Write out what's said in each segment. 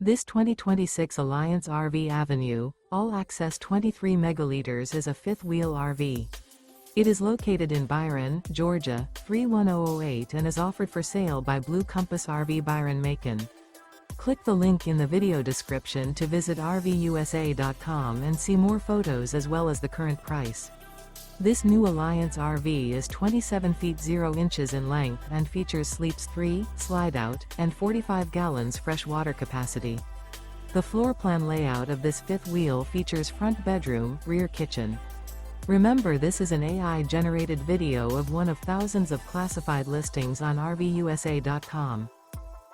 This 2026 Alliance RV Avenue, all-access 23 megaliters is a fifth-wheel RV. It is located in Byron, Georgia, 31008 and is offered for sale by Blue Compass RV Byron-Macon. Click the link in the video description to visit RVUSA.com and see more photos as well as the current price. This new Alliance RV is 27 feet 0 inches in length and features sleeps 3, slide-out, and 45 gallons fresh water capacity. The floor plan layout of this fifth wheel features front bedroom, rear kitchen. Remember, this is an AI-generated video of one of thousands of classified listings on RVUSA.com.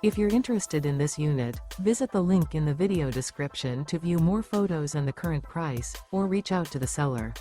If you're interested in this unit, visit the link in the video description to view more photos and the current price, or reach out to the seller.